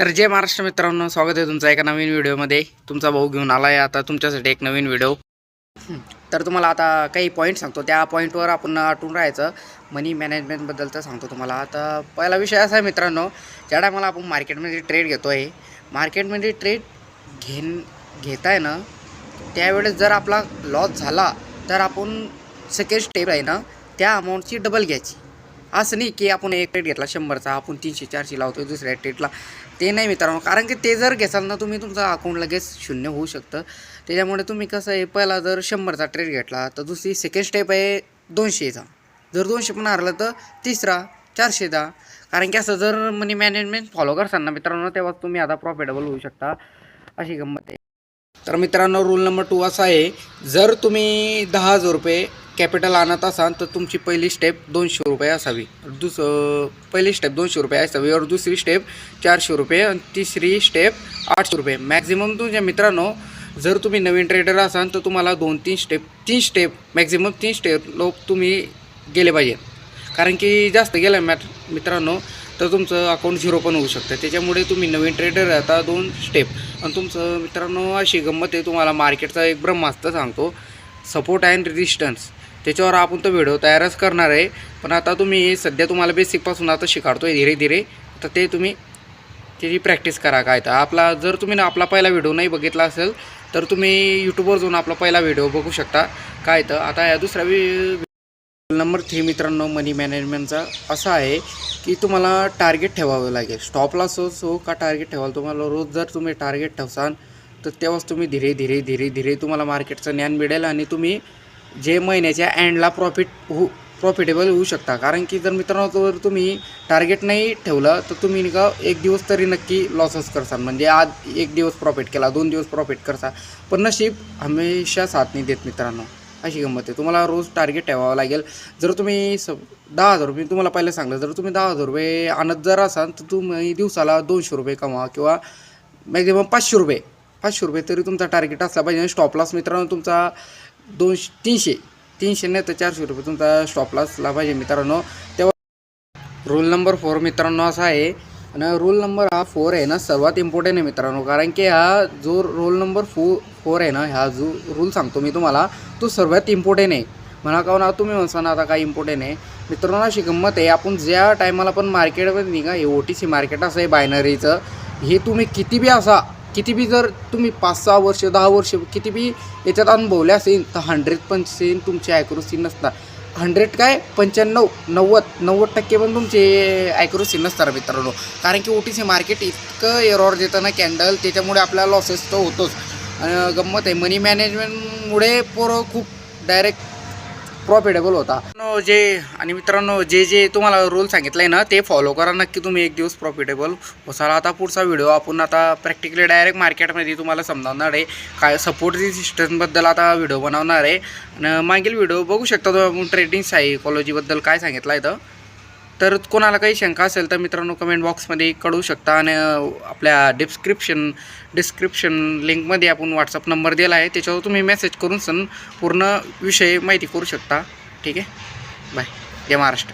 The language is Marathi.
तर जय महाराष्ट्र मित्रांनो, स्वागत आहे तुमचं एका नवीन व्हिडिओमध्ये। तुमचा भाऊ घेऊन आला आहे आता तुमच्यासाठी एक नवीन व्हिडिओ। तर तुम्हाला आता काही पॉईंट सांगतो, त्या पॉईंटवर आपण अटून राहायचं। मनी मॅनेजमेंटबद्दलचं सांगतो तुम्हाला। आता पहिला विषय असा आहे मित्रांनो, ज्या टायमाला आपण मार्केटमध्ये ट्रेड घेतो आहे, मार्केटमध्ये ट्रेड घेताय ना, त्यावेळेस जर आपला लॉस झाला तर आपण सेकंड स्टेप आहे ना, त्या अमाऊंटची डबल घ्यायची। असं नाही की आपण एक ट्रेड घेतला 100चा, आपण 300-400 लावतो दुसऱ्या ट्रेडला, ते नाही मित्रांनो। कारण की ते जर घेसाल ना तुम्ही, तुमचं अकाउंट लगेच शून्य होऊ शकतं। त्याच्यामुळे तुम्ही कसं आहे, पहिला जर 100चा ट्रेड घेतला तर दुसरी सेकंड स्टेप आहे 200चा, जर 200 पण हरलं तर तिसरा 400चा। कारण की असं जर मनी मॅनेजमेंट फॉलो करताल ना मित्रांनो, तेव्हा तुम्ही आता प्रॉफिटेबल होऊ शकता, अशी गंमत आहे। तर मित्रांनो, रूल नंबर 2 असा आहे, जर तुम्ही 10,000 रुपये कॅपिटल आणत असाल तर तुमची पहिली स्टेप 200 रुपये असावी, पहिली स्टेप 200 रुपये असावी, और दुसरी स्टेप 400 रुपये आणि तिसरी स्टेप 800 रुपये मॅक्झिमम। तुमच्या मित्रांनो, जर तुम्ही नवीन ट्रेडर असाल तर तुम्हाला 3 स्टेप मॅक्झिमम 3 स्टेप लोक तुम्ही गेले पाहिजे। कारण की जास्त गेलं मित्रांनो तर तुमचं अकाउंट झिरो पण होऊ शकतं। त्याच्यामुळे तुम्ही नवीन ट्रेडर राहता 2 स्टेप। आणि तुमचं मित्रांनो अशी गंमत आहे, तुम्हाला मार्केटचा एक ब्रह्मास्त्र सांगतो, सपोर्ट अँड रेजिस्टन्स, त्याच्यावर आपण तो व्हिडिओ तयारच करणार आहे। पण आता तुम्ही सध्या तुम्हाला बेसिकपासून आता शिकाडतो आहे धीरे धीरे, तर ते तुम्ही त्याची प्रॅक्टिस करा। काय तर आपला जर तुम्ही आपला पहिला व्हिडिओ नाही बघितला असेल तर तुम्ही यूट्यूबवर जाऊन आपला पहिला व्हिडिओ बघू शकता। काय तर आता या दुसरा नंबर 3 मित्रांनो, मनी मॅनेजमेंटचा असा आहे की तुम्हाला टार्गेट ठेवावं लागेल। स्टॉप लॉस हो का टार्गेट ठेवाल तुम्हाला, रोज जर तुम्ही टार्गेट ठेवसाल तर तेव्हाच तुम्ही धीरे धीरे तुम्हाला मार्केटचं ज्ञान मिळेल आणि तुम्ही जे महिन्याच्या एंडला प्रॉफिटेबल होऊ शकता। कारण की जर मित्रांनो जर तुम्ही टार्गेट नाही ठेवलं तर तुम्ही का एक दिवस तरी नक्की लॉसच करसाल। म्हणजे आज एक दिवस प्रॉफिट केला, 2 दिवस प्रॉफिट करसाल, पण नशीब हमेशा साथ नाही देत मित्रांनो, अशी गंमत आहे। तुम्हाला रोज टार्गेट ठेवावं लागेल। जर तुम्ही 10,000 रुपये, तुम्हाला पहिलं सांगलं, जर तुम्ही 10,000 रुपये आणत जर असाल तर तुम्ही दिवसाला 200 रुपये कमवा, किंवा मॅक्झिमम 500 रुपये तरी तुमचा टार्गेट असला पाहिजे। स्टॉप लॉस मित्रांनो तुमचा 300 नाही तर 400 रुपये तुमचा स्टॉप लॉसला पाहिजे मित्रांनो। तेव्हा रूल नंबर 4 मित्रांनो असा आहे, आणि रूल नंबर 4 आहे ना, सर्वात इम्पॉर्टंट आहे मित्रांनो। कारण की हा जो रूल नंबर 4 आहे ना, हा जो रूल सांगतो मी तुम्हाला, तो सर्वात इम्पॉर्टंट आहे। म्हणा का ना, तुम्ही म्हणसा ना आता काय इम्पॉर्टंट आहे मित्रांनो, अशी गंमत आहे, आपण ज्या टायमाला पण मार्केटमध्ये निघा, हे OTC मार्केट असं आहे बायनरीचं, हे तुम्ही किती बी जर तुम्ही 5-6 वर्ष 10 वर्ष किती बी याच्यात अनुभवले असेल तर 100% तुमची ॲक्युरसी नसणार। 100 काय 95-90% पण तुमचे ॲक्युरसी नसणार मित्रांनो। कारण की OTC मार्केट इतकं एरॉर देतं ना कॅन्डल, त्याच्यामुळे आपल्याला लॉसेस तर होतोच। गंमत आहे, मनी मॅनेजमेंटमुळे पोरं खूप डायरेक्ट प्रॉफिटेबल होता। आणि मित्रांनो, जे तुम्हाला रूल सांगितलं आहे ना, ते फॉलो करा नक्की, तुम्ही एक दिवस प्रॉफिटेबल होसाल। आता पुढचा व्हिडिओ आपण आता प्रॅक्टिकली डायरेक्ट मार्केटमध्ये तुम्हाला समजावणार आहे, काय सपोर्ट रेजिस्टन्सबद्दल आता व्हिडिओ बनवणार आहे। आणि मागील व्हिडिओ बघू शकता तुम्ही, ट्रेडिंग सायकॉलॉजीबद्दल काय सांगितलं आहे तर कोणाला काही शंका असेल तर मित्रांनो कमेंट बॉक्समध्ये कळवू शकता। आणि आपल्या डिस्क्रिप्शन लिंकमध्ये आपण व्हॉट्सअप नंबर दिला आहे, त्याच्यावर तुम्ही मेसेज करून पूर्ण विषय माहिती करू शकता। ठीक आहे, बाय, जय महाराष्ट्र।